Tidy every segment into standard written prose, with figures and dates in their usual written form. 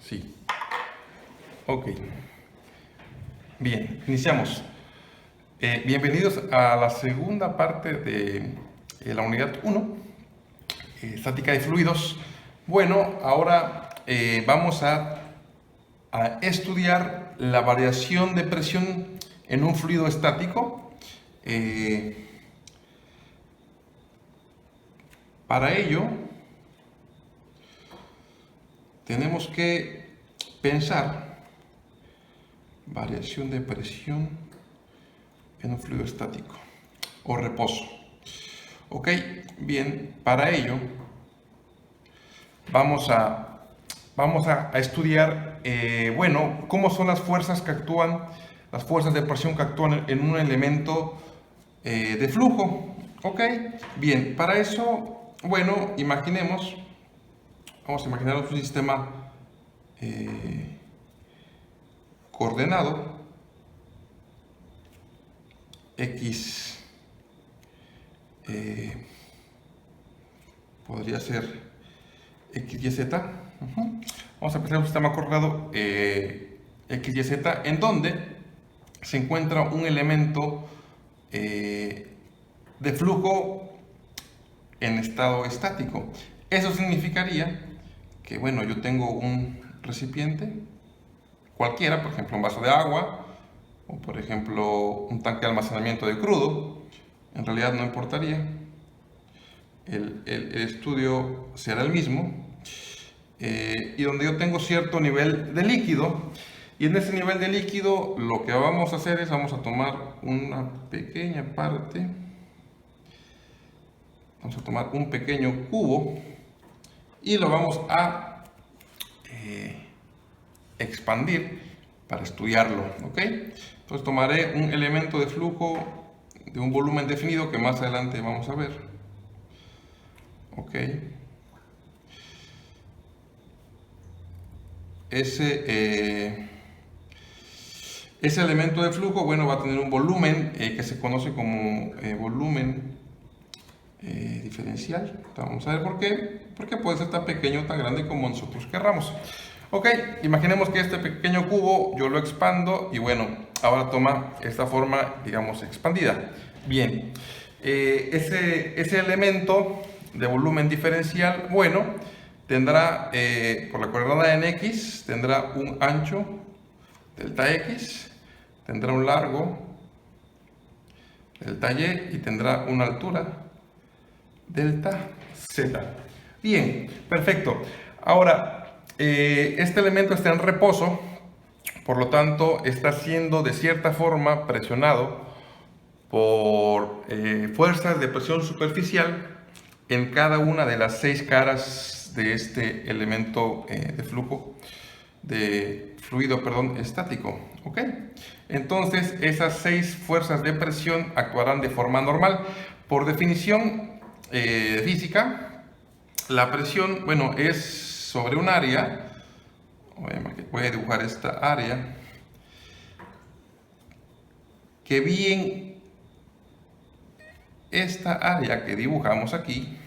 Sí. Ok. Bien, iniciamos. Bienvenidos a la segunda parte de la unidad 1, estática de fluidos. Bueno, ahora vamos a estudiar la variación de presión en un fluido estático. Para ello, tenemos que pensar variación de presión en un fluido estático o reposo. Ok, bien, para ello vamos a estudiar, bueno, cómo son las fuerzas que actúan, las fuerzas de presión que actúan en un elemento de flujo. Ok, bien, para eso, bueno, vamos a imaginar un sistema coordenado X, podría ser X, Y, Z. Vamos a pensar un sistema coordenado X, Y, Z, en donde se encuentra un elemento de flujo en estado estático. Eso significaría que, bueno, yo tengo un recipiente cualquiera, por ejemplo un vaso de agua, o por ejemplo un tanque de almacenamiento de crudo. En realidad no importaría, el estudio será el mismo, y donde yo tengo cierto nivel de líquido, y en ese nivel de líquido lo que vamos a hacer es, vamos a tomar una pequeña parte, vamos a tomar un pequeño cubo y lo vamos a expandir para estudiarlo, ¿ok? Entonces tomaré un elemento de flujo de un volumen definido que más adelante vamos a ver, ¿ok? Ese elemento de flujo, bueno, va a tener un volumen que se conoce como volumen diferencial. Vamos a ver por qué. Porque puede ser tan pequeño o tan grande como nosotros querramos. Ok, imaginemos que este pequeño cubo yo lo expando y bueno, ahora toma esta forma, digamos, expandida. Bien, ese elemento de volumen diferencial, bueno, tendrá, por la coordenada en X, tendrá un ancho, delta X, tendrá un largo, delta Y, y tendrá una altura, delta Z. Bien, perfecto. Ahora, este elemento está en reposo, por lo tanto está siendo de cierta forma presionado por fuerzas de presión superficial en cada una de las 6 caras de este elemento de flujo, de fluido, perdón, estático. ¿Ok? Entonces, esas 6 fuerzas de presión actuarán de forma normal. Por definición física, la presión, bueno, es sobre un área. Voy a dibujar esta área que bien, esta área que dibujamos aquí,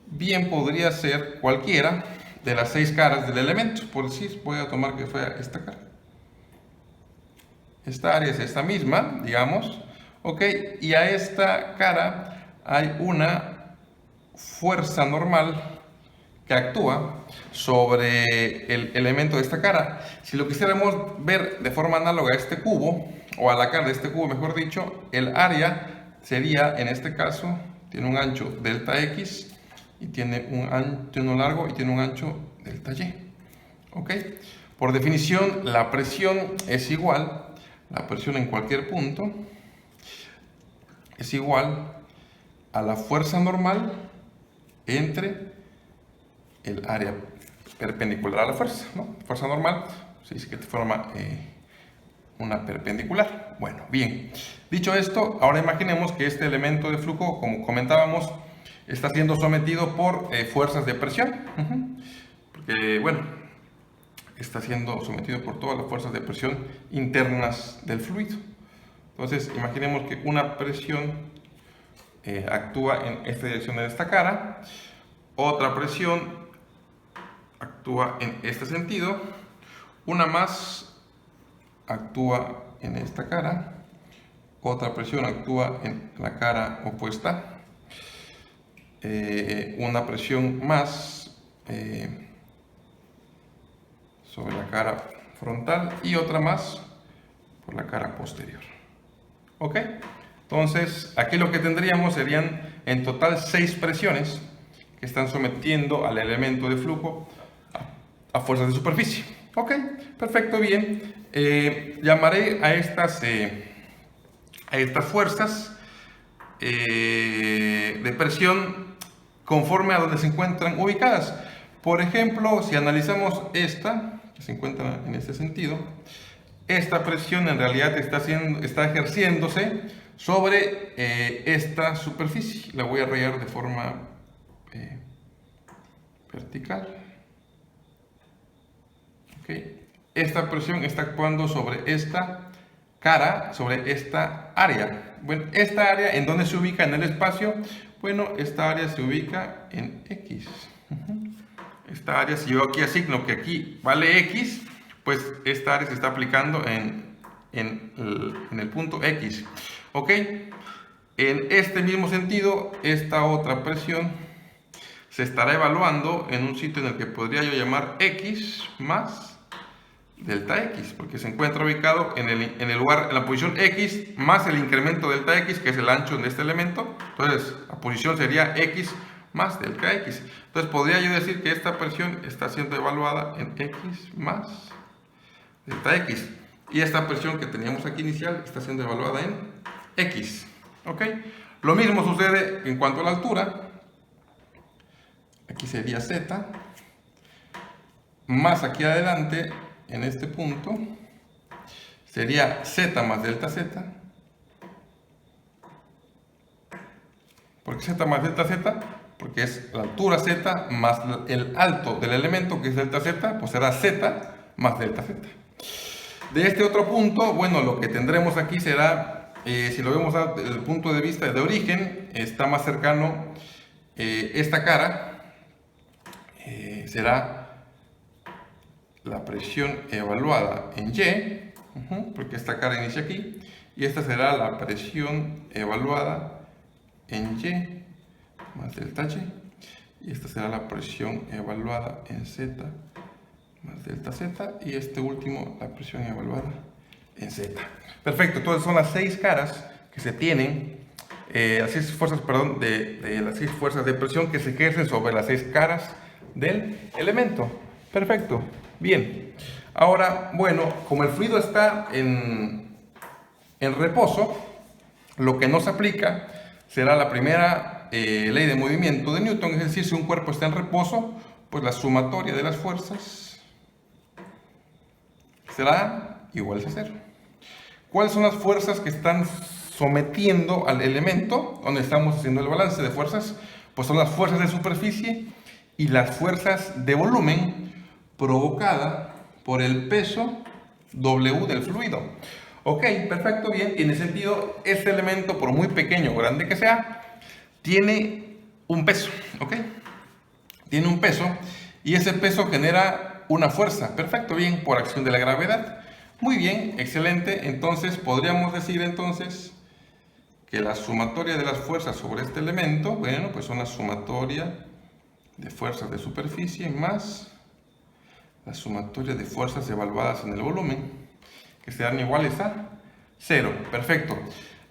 bien podría ser cualquiera de las 6 caras del elemento. Por decir, voy a tomar que fuera esta cara. Esta área es esta misma, digamos, ok, y a esta cara hay una fuerza normal que actúa sobre el elemento de esta cara. Si lo quisiéramos ver de forma análoga a este cubo, o a la cara de este cubo, mejor dicho, el área sería, en este caso, tiene un ancho delta X, y tiene un largo y tiene un ancho delta Y. ¿Ok? Por definición, la presión es igual, la presión en cualquier punto es igual a la fuerza normal entre el área perpendicular a la fuerza, ¿no? Fuerza normal, se dice que forma una perpendicular. Bueno, bien. Dicho esto, ahora imaginemos que este elemento de flujo, como comentábamos, está siendo sometido por fuerzas de presión. Porque, bueno, está siendo sometido por todas las fuerzas de presión internas del fluido. Entonces, imaginemos que una presión actúa en esta dirección de esta cara, otra presión actúa en este sentido, una más actúa en esta cara, otra presión actúa en la cara opuesta, una presión más sobre la cara frontal y otra más por la cara posterior. ¿Ok? Entonces, aquí lo que tendríamos serían en total 6 presiones que están sometiendo al elemento de flujo a fuerzas de superficie. ¿Ok? Perfecto, bien. Llamaré a estas fuerzas de presión conforme a donde se encuentran ubicadas. Por ejemplo, si analizamos esta, que se encuentra en este sentido, esta presión en realidad está ejerciéndose sobre esta superficie. La voy a rayar de forma vertical. Okay. Esta presión está actuando sobre esta cara, sobre esta área. Bueno, esta área, ¿en dónde se ubica en el espacio? Bueno, esta área se ubica en X. Esta área, si yo aquí asigno que aquí vale X, pues esta área se está aplicando en el punto X. ¿Ok? En este mismo sentido, esta otra presión se estará evaluando en un sitio en el que podría yo llamar X más delta X, porque se encuentra ubicado en el lugar, en la posición X más el incremento delta X, que es el ancho de este elemento. Entonces, la posición sería X más delta X. Entonces, podría yo decir que esta presión está siendo evaluada en X más delta X. Y esta presión que teníamos aquí inicial está siendo evaluada en X. ¿Ok? Lo mismo sucede en cuanto a la altura. Aquí sería Z. Más aquí adelante, en este punto, sería Z más delta Z. ¿Por qué Z más delta Z? Porque es la altura Z más el alto del elemento, que es delta Z, pues será Z más delta Z. De este otro punto, bueno, lo que tendremos aquí será, si lo vemos desde el punto de vista de origen, está más cercano esta cara, será la presión evaluada en Y, porque esta cara inicia aquí, y esta será la presión evaluada en Y más delta Y, y esta será la presión evaluada en Z más delta Z, y este último la presión evaluada en Z. Perfecto, entonces son las 6 caras que se tienen, las 6 fuerzas, perdón, de las 6 fuerzas de presión que se ejercen sobre las 6 caras del elemento. Perfecto, bien. Ahora, bueno, como el fluido está en reposo, lo que nos aplica será la primera ley de movimiento de Newton, es decir, si un cuerpo está en reposo, pues la sumatoria de las fuerzas será igual a 0. ¿Cuáles son las fuerzas que están sometiendo al elemento donde estamos haciendo el balance de fuerzas? Pues son las fuerzas de superficie y las fuerzas de volumen provocada por el peso W del fluido. Ok, perfecto, bien, tiene sentido. Este elemento, por muy pequeño o grande que sea, tiene un peso, ¿ok? Tiene un peso y ese peso genera una fuerza. Perfecto, bien, por acción de la gravedad. Muy bien, excelente. Entonces, podríamos decir entonces que la sumatoria de las fuerzas sobre este elemento, bueno, pues son la sumatoria de fuerzas de superficie más la sumatoria de fuerzas evaluadas en el volumen, que serán iguales a 0. Perfecto.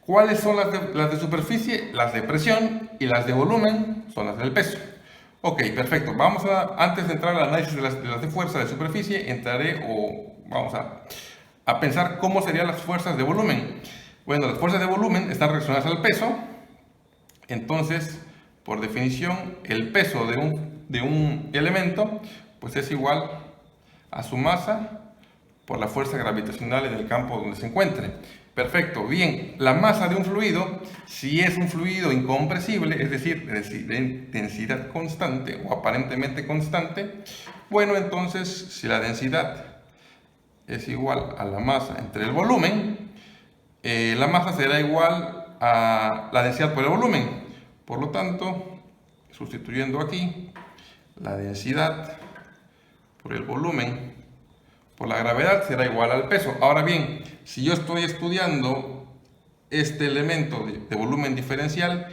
¿Cuáles son las de superficie? Las de presión, y las de volumen son las del peso. Ok, perfecto. Vamos antes de entrar al análisis de las de fuerza de superficie, vamos a pensar cómo serían las fuerzas de volumen. Bueno, las fuerzas de volumen están relacionadas al peso. Entonces, por definición, el peso de un elemento pues es igual a su masa por la fuerza gravitacional en el campo donde se encuentre. Perfecto, bien, la masa de un fluido, si es un fluido incompresible, es decir, de densidad constante o aparentemente constante, bueno, entonces si la densidad es igual a la masa entre el volumen, la masa será igual a la densidad por el volumen. Por lo tanto, sustituyendo aquí, la densidad por el volumen por la gravedad será igual al peso. Ahora bien, si yo estoy estudiando este elemento de volumen diferencial,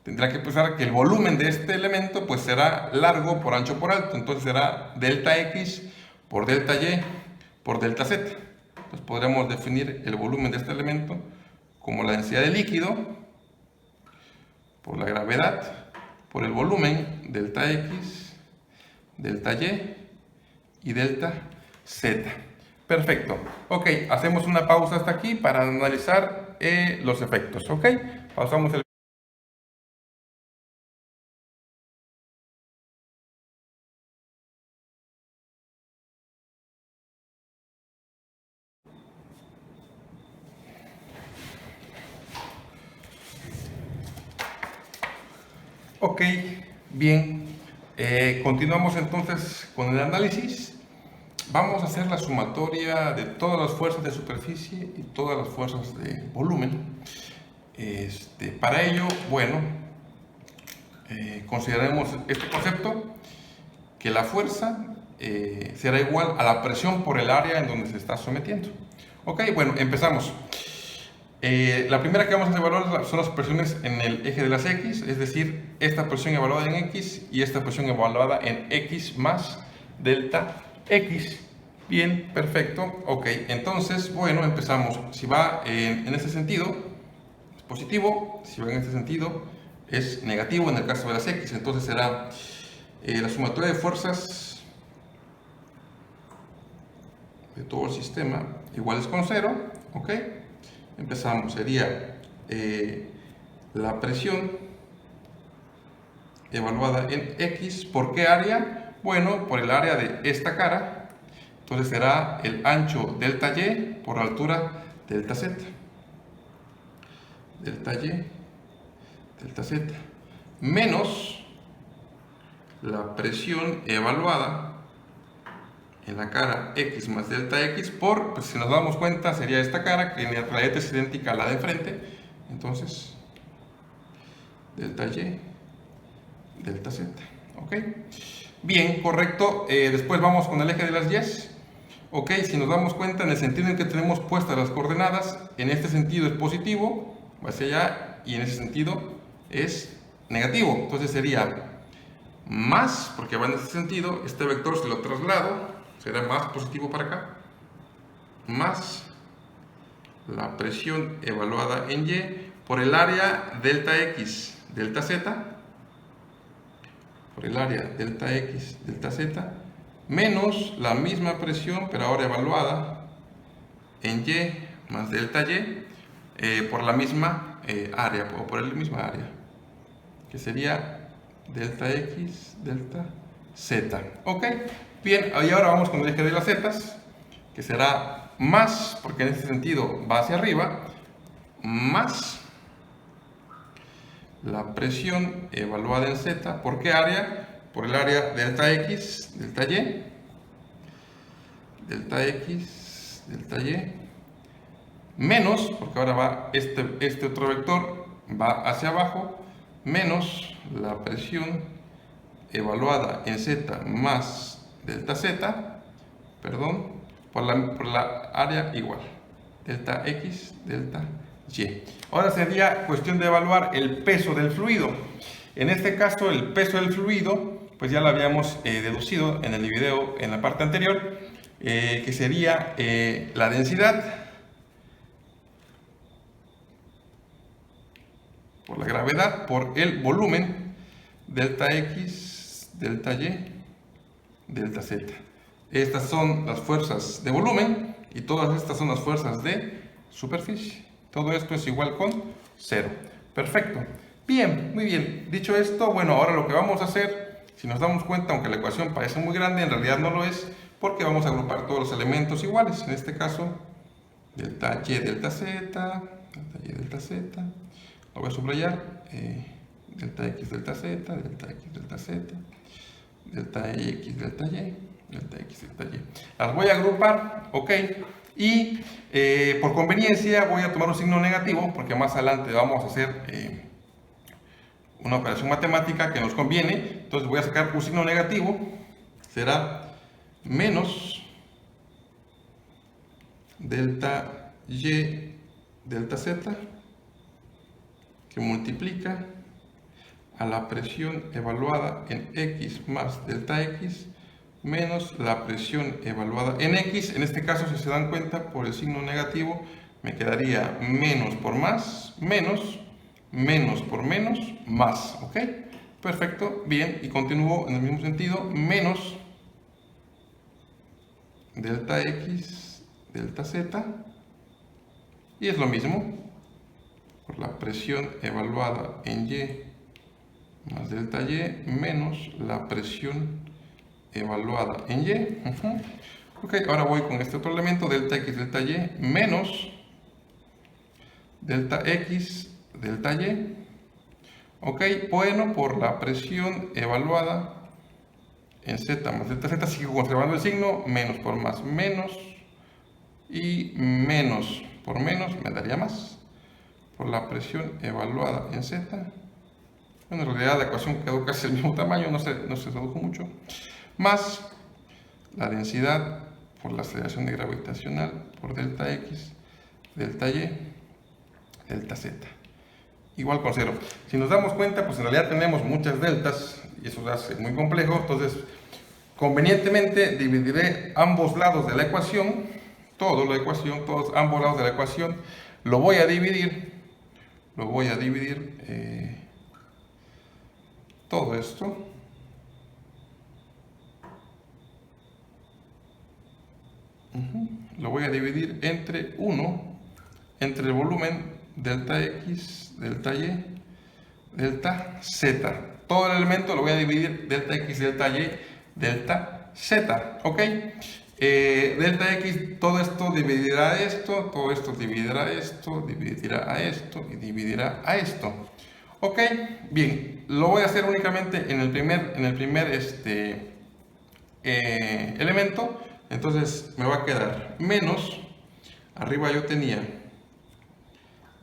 tendrá que pensar que el volumen de este elemento pues será largo por ancho por alto. Entonces será delta X por delta Y por delta Z. Entonces podremos definir el volumen de este elemento como la densidad de líquido por la gravedad por el volumen delta X, delta Y y delta Z. Perfecto. Ok, hacemos una pausa hasta aquí para analizar los efectos. Ok, pausamos el... Ok, bien. Continuamos entonces con el análisis. Vamos a hacer la sumatoria de todas las fuerzas de superficie y todas las fuerzas de volumen. Para ello, bueno, consideremos este concepto, que la fuerza será igual a la presión por el área en donde se está sometiendo. Ok, bueno, empezamos. La primera que vamos a evaluar son las presiones en el eje de las X, es decir, esta presión evaluada en X y esta presión evaluada en X más delta X. Bien, perfecto. Ok, entonces, bueno, empezamos. Si va en este sentido, es positivo. Si va en este sentido, es negativo en el caso de las X. Entonces será la sumatoria de fuerzas de todo el sistema iguales con 0. Ok, empezamos. Sería la presión evaluada en X. ¿Por qué área? Bueno, por el área de esta cara. Entonces será el ancho delta Y por la altura delta Z. Delta Y, delta Z. Menos la presión evaluada en la cara X más delta X por, pues si nos damos cuenta, sería esta cara que en realidad es idéntica a la de enfrente. Entonces, delta Y, delta Z. ¿Ok? Bien, correcto. Después vamos con el eje de las Y. Ok, si nos damos cuenta, en el sentido en que tenemos puestas las coordenadas, en este sentido es positivo, va hacia allá, y en ese sentido es negativo. Entonces sería más, porque va en este sentido, este vector se lo traslado, será más positivo para acá, más la presión evaluada en Y por el área delta X, delta Z, por el área delta X, delta Z, menos la misma presión, pero ahora evaluada en Y más delta Y por la misma área, o por el misma área, que sería delta X, delta Z. Ok, bien, y ahora vamos con el eje de las Z, que será más, porque en este sentido va hacia arriba, más la presión evaluada en Z. ¿Por qué área? Por el área delta X, delta Y, delta X, delta Y, menos, porque ahora va este otro vector, va hacia abajo, menos la presión evaluada en Z más delta Z, perdón, por la área igual, delta X, delta Y. Ahora sería cuestión de evaluar el peso del fluido. En este caso, el peso del fluido, pues ya lo habíamos deducido en el video, en la parte anterior, que sería la densidad por la gravedad por el volumen delta X, delta Y, delta Z. Estas son las fuerzas de volumen y todas estas son las fuerzas de superficie. Todo esto es igual con 0. Perfecto. Bien, muy bien. Dicho esto, bueno, ahora lo que vamos a hacer, si nos damos cuenta, aunque la ecuación parece muy grande, en realidad no lo es, porque vamos a agrupar todos los elementos iguales. En este caso, delta Y, delta Z, delta Y, delta Z. Lo voy a subrayar. Delta X, delta Z, delta X, delta Z, delta X, delta Y, delta X, delta Y. Las voy a agrupar, ok. Y por conveniencia voy a tomar un signo negativo, porque más adelante vamos a hacer una operación matemática que nos conviene. Entonces voy a sacar un signo negativo. Será menos delta y delta z, que multiplica a la presión evaluada en x más delta x menos la presión evaluada en x. En este caso, si se dan cuenta, por el signo negativo me quedaría menos por más, menos, menos por menos, más. ¿Ok? Perfecto, bien, y continúo en el mismo sentido, menos delta x, delta z, y es lo mismo, por la presión evaluada en y más delta y menos la presión evaluada en y. Ok, ahora voy con este otro elemento, delta x, delta y, menos delta x, delta y. Ok, bueno, por la presión evaluada en z más delta z, sigo conservando el signo, menos por más, menos, y menos por menos me daría más, por la presión evaluada en z. Bueno, en realidad la ecuación quedó casi del mismo tamaño, no se redujo mucho, más la densidad por la aceleración gravitacional por delta x, delta y, delta z, igual con 0. Si nos damos cuenta, pues en realidad tenemos muchas deltas y eso hace muy complejo, entonces convenientemente dividiré ambos lados de la ecuación, todos ambos lados de la ecuación, lo voy a dividir todo esto lo voy a dividir entre 1, entre el volumen delta x, delta y, delta z. Todo el elemento lo voy a dividir delta x, delta y, delta z. ¿Ok? Delta x, todo esto dividirá a esto, todo esto dividirá a esto, dividirá a esto y dividirá a esto. Ok, bien, lo voy a hacer únicamente en el primer elemento. Entonces me va a quedar menos, arriba yo tenía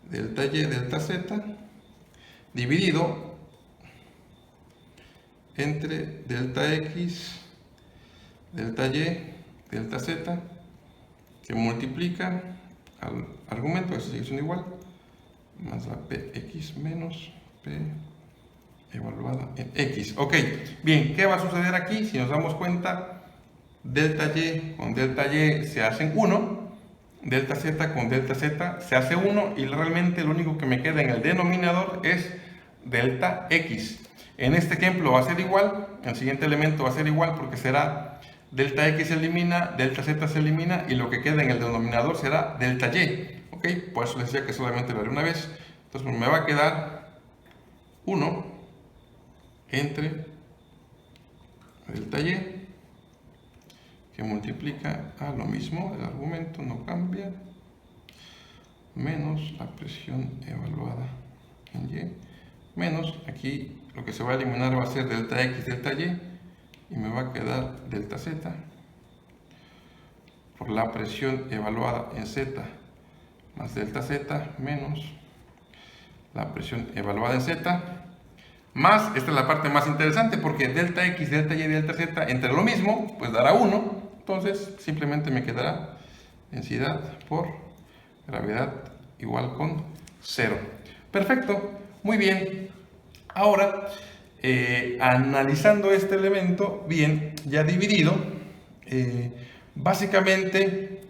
delta y, delta z, dividido entre delta x, delta y, delta z, que multiplica al argumento, eso sigue siendo igual, más la px menos p evaluada en x. Ok, bien, ¿qué va a suceder aquí? Si nos damos cuenta, delta y con delta y se hacen 1, delta z con delta z se hace 1 y realmente lo único que me queda en el denominador es delta x. En este ejemplo va a ser igual, el siguiente elemento va a ser igual porque será delta x se elimina, delta z se elimina y lo que queda en el denominador será delta y. ¿Ok? Por eso les decía que solamente lo haré una vez. Entonces me va a quedar 1 entre delta y, que multiplica a lo mismo, el argumento no cambia, menos la presión evaluada en y, menos, aquí lo que se va a eliminar va a ser delta x, delta y me va a quedar delta z, por la presión evaluada en z más delta z, menos la presión evaluada en z, más, esta es la parte más interesante, porque delta x, delta y, delta z, entre lo mismo, pues dará 1, entonces simplemente me quedará densidad por gravedad igual con 0. Perfecto, muy bien. Ahora, analizando este elemento, bien, ya dividido, básicamente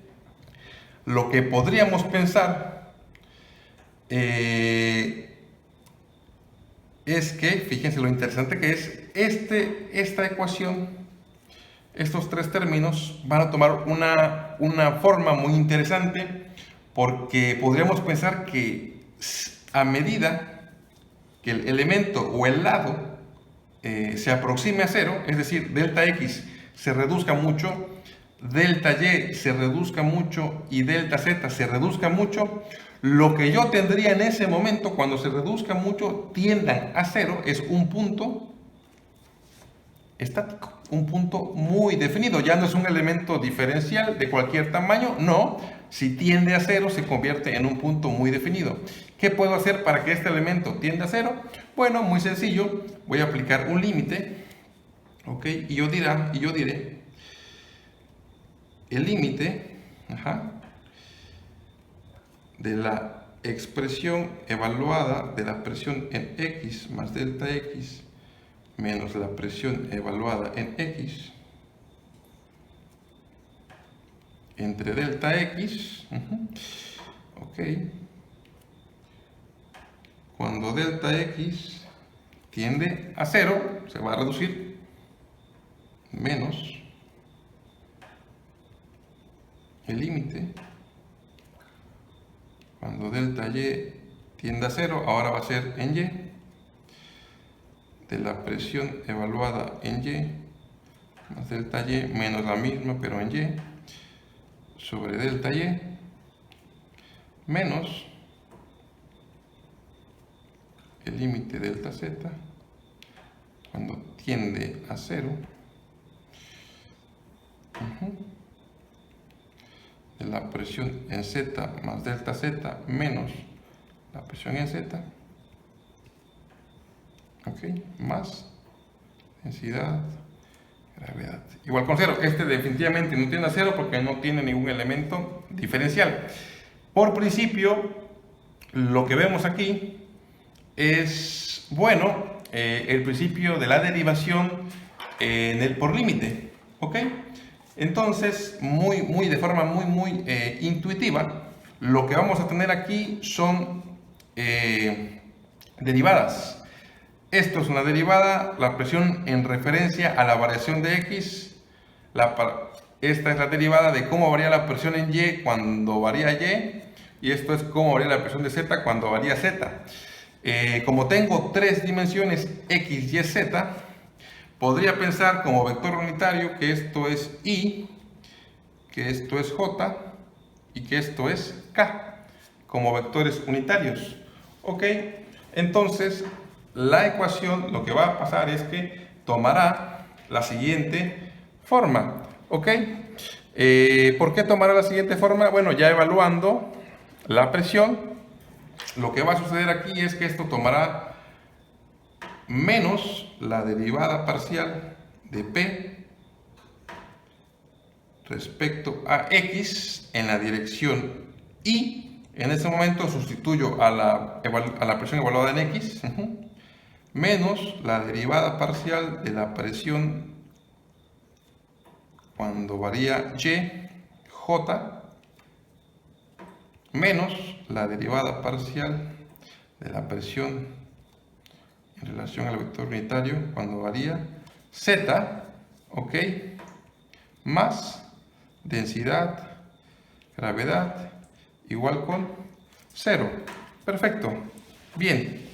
lo que podríamos pensar es que, fíjense lo interesante que es, esta ecuación, estos tres términos van a tomar una forma muy interesante, porque podríamos pensar que a medida que el elemento o el lado se aproxime a 0, es decir, delta x se reduzca mucho, delta y se reduzca mucho y delta z se reduzca mucho, lo que yo tendría en ese momento, cuando se reduzca mucho, tiendan a 0, es un punto estático, un punto muy definido. Ya no es un elemento diferencial de cualquier tamaño, no. Si tiende a 0, se convierte en un punto muy definido. ¿Qué puedo hacer para que este elemento tienda a 0? Bueno, muy sencillo. Voy a aplicar un límite, ¿ok? Y yo diré el límite de la expresión evaluada de la presión en X más delta X menos la presión evaluada en X entre delta X, ok, cuando delta X tiende a 0, se va a reducir, menos el límite, cuando delta Y tiende a 0, ahora va a ser en Y, de la presión evaluada en Y, más delta Y, menos la misma, pero en Y, sobre delta Y, menos el límite delta Z, cuando tiende a 0, de la presión en Z más delta Z menos la presión en Z, ok, más densidad, gravedad, igual con 0. Este definitivamente no tiende a 0 porque no tiene ningún elemento diferencial. Por principio, lo que vemos aquí es, bueno, el principio de la derivación en el por límite, ¿ok? Entonces, de forma muy intuitiva, lo que vamos a tener aquí son derivadas. Esto es una derivada, la presión en referencia a la variación de X. Esta es la derivada de cómo varía la presión en Y cuando varía Y. Y esto es cómo varía la presión de Z cuando varía Z. Como tengo tres dimensiones X, Y, Z, podría pensar como vector unitario que esto es I, que esto es J y que esto es K, como vectores unitarios. ¿Ok? Entonces, la ecuación lo que va a pasar es que tomará la siguiente forma. ¿Ok? ¿Por qué tomará la siguiente forma? Bueno, ya evaluando la presión, lo que va a suceder aquí es que esto tomará menos la derivada parcial de P respecto a X en la dirección Y. En este momento sustituyo a la presión evaluada en X, menos la derivada parcial de la presión cuando varía Y, J, menos la derivada parcial de la presión en relación al vector unitario cuando varía Z, ok, más densidad, gravedad, igual con 0. Perfecto. Bien.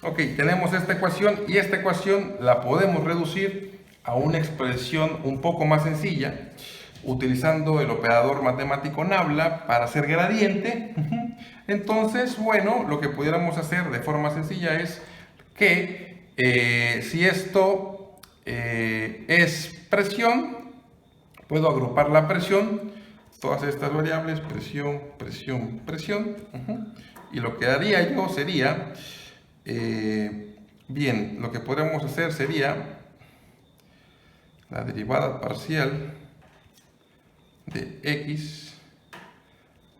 Ok, tenemos esta ecuación y esta ecuación la podemos reducir a una expresión un poco más sencilla utilizando el operador matemático Nabla para hacer gradiente. Entonces, bueno, lo que pudiéramos hacer de forma sencilla es que si esto es presión, puedo agrupar la presión, todas estas variables, presión, presión, presión, y lo que haría yo sería, bien, lo que podríamos hacer sería la derivada parcial de X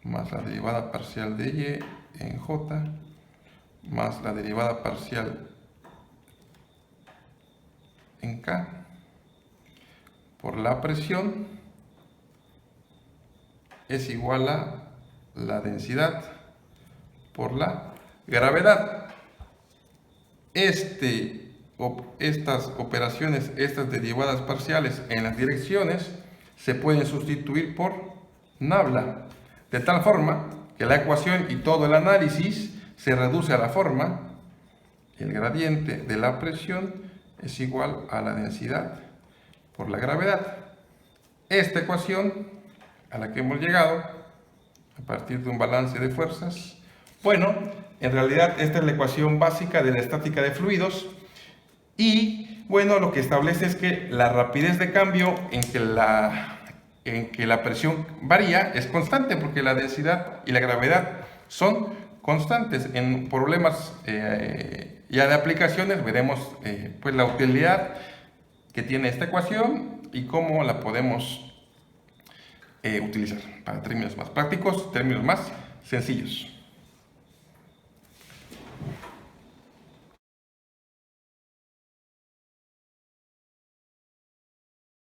más la derivada parcial de Y en J más la derivada parcial en K por la presión es igual a la densidad por la gravedad. Estas operaciones, estas derivadas parciales en las direcciones se pueden sustituir por Nabla, de tal forma que la ecuación y todo el análisis se reduce a la forma: el gradiente de la presión es igual a la densidad por la gravedad. Esta ecuación a la que hemos llegado a partir de un balance de fuerzas, bueno, en realidad esta es la ecuación básica de la estática de fluidos y bueno, lo que establece es que la rapidez de cambio en que la presión varía es constante porque la densidad y la gravedad son constantes. En problemas ya de aplicaciones veremos pues la utilidad que tiene esta ecuación y cómo la podemos utilizar para términos más prácticos, términos más sencillos.